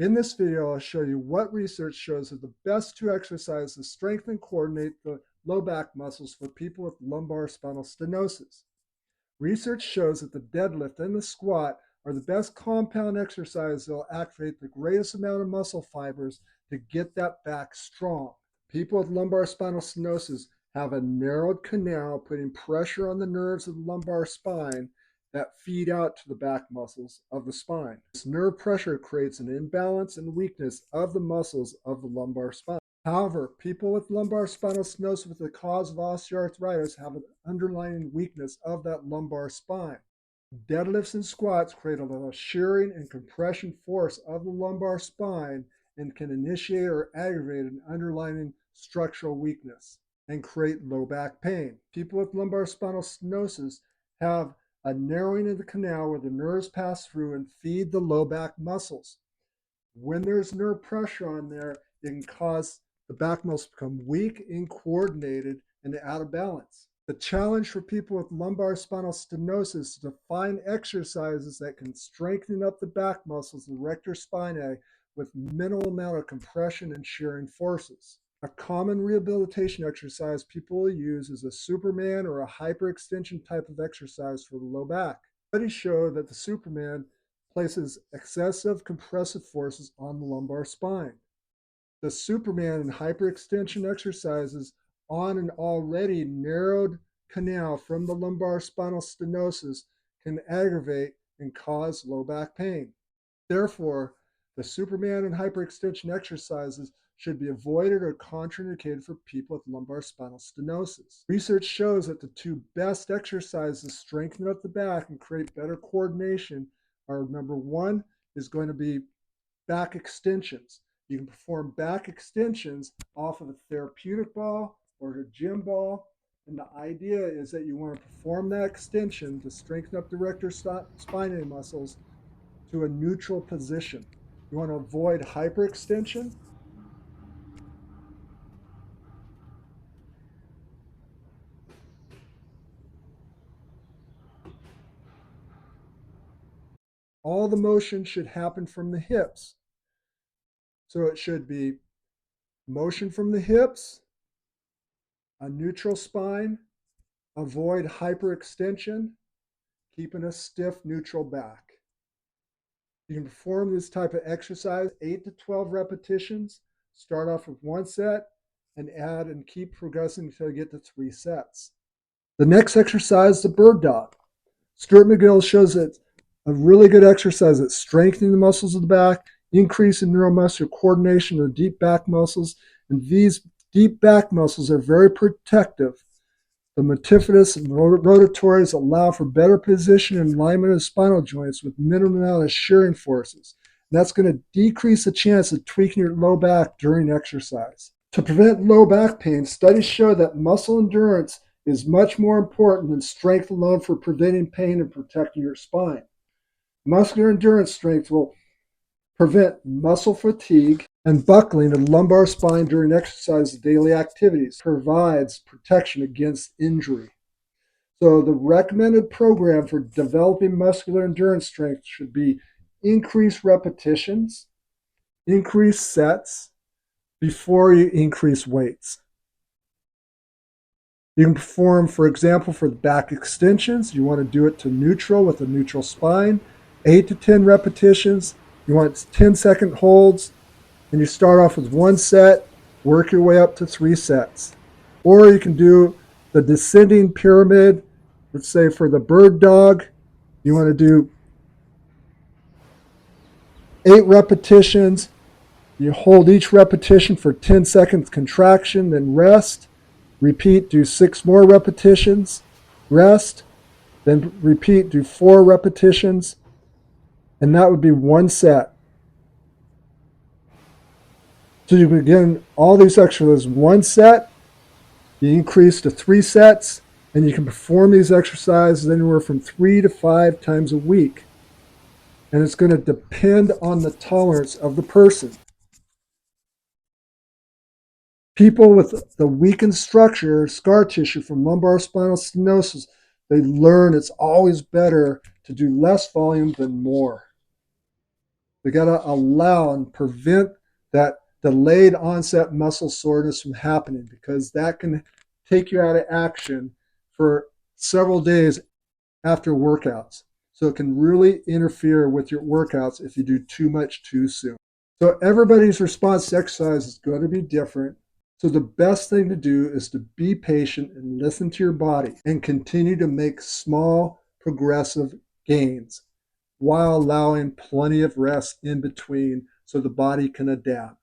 In this video, I'll show you what research shows are the best two exercises to strengthen and coordinate the low back muscles for people with lumbar spinal stenosis. Research shows that the deadlift and the squat are the best compound exercises that will activate the greatest amount of muscle fibers to get that back strong. People with lumbar spinal stenosis have a narrowed canal putting pressure on the nerves of the lumbar spine that feed out to the back muscles of the spine. This nerve pressure creates an imbalance and weakness of the muscles of the lumbar spine. However, people with lumbar spinal stenosis with the cause of osteoarthritis have an underlying weakness of that lumbar spine. Deadlifts and squats create a shearing and compression force of the lumbar spine and can initiate or aggravate an underlying structural weakness and create low back pain. People with lumbar spinal stenosis have a narrowing of the canal where the nerves pass through and feed the low back muscles. When there's nerve pressure on there, it can cause the back muscles to become weak, incoordinated, and out of balance. The challenge for people with lumbar spinal stenosis is to find exercises that can strengthen up the back muscles, the rector spinae, with minimal amount of compression and shearing forces. A common rehabilitation exercise people will use is a Superman or a hyperextension type of exercise for the low back. Studies show that the Superman places excessive compressive forces on the lumbar spine. The Superman and hyperextension exercises on an already narrowed canal from the lumbar spinal stenosis can aggravate and cause low back pain. Therefore, the Superman and hyperextension exercises should be avoided or contraindicated for people with lumbar spinal stenosis. Research shows that the two best exercises to strengthen up the back and create better coordination are, number one, is going to be back extensions. You can perform back extensions off of a therapeutic ball or a gym ball. And the idea is that you want to perform that extension to strengthen up the rector spinae muscles to a neutral position. You want to avoid hyperextension. All the motion should happen from the hips. So it should be motion from the hips, a neutral spine, avoid hyperextension, keeping a stiff neutral back. You can perform this type of exercise 8 to 12 repetitions. Start off with one set and add and keep progressing until you get to 3 sets. The next exercise is the bird dog. Stuart McGill shows that a really good exercise at strengthening the muscles of the back, increasing neuromuscular coordination of the deep back muscles, and these deep back muscles are very protective. The multifidus and rotatories allow for better position and alignment of spinal joints with minimum amount of shearing forces. And that's going to decrease the chance of tweaking your low back during exercise. To prevent low back pain, studies show that muscle endurance is much more important than strength alone for preventing pain and protecting your spine. Muscular endurance strength will prevent muscle fatigue and buckling of the lumbar spine during exercise and daily activities. Provides protection against injury. So the recommended program for developing muscular endurance strength should be increase repetitions, increase sets before you increase weights. You can perform, for example, for the back extensions, you want to do it to neutral with a neutral spine, 8 to 10 repetitions. You want 10-second holds, and you start off with one set, work your way up to 3 sets. Or you can do the descending pyramid. Let's say for the bird dog, you want to do 8 repetitions. You hold each repetition for 10 seconds contraction, then rest. Repeat, do 6 more repetitions, rest, then repeat, do 4 repetitions, and that would be 1 set. So you begin all these exercises 1 set, you increase to 3 sets, and you can perform these exercises anywhere from 3 to 5 times a week. And it's going to depend on the tolerance of the person. People with the weakened structure, scar tissue from lumbar spinal stenosis, they learn it's always better to do less volume than more. We got to allow and prevent that delayed onset muscle soreness from happening, because that can take you out of action for several days after workouts. So it can really interfere with your workouts if you do too much too soon. So everybody's response to exercise is going to be different. So the best thing to do is to be patient and listen to your body and continue to make small progressive gains while allowing plenty of rest in between so the body can adapt.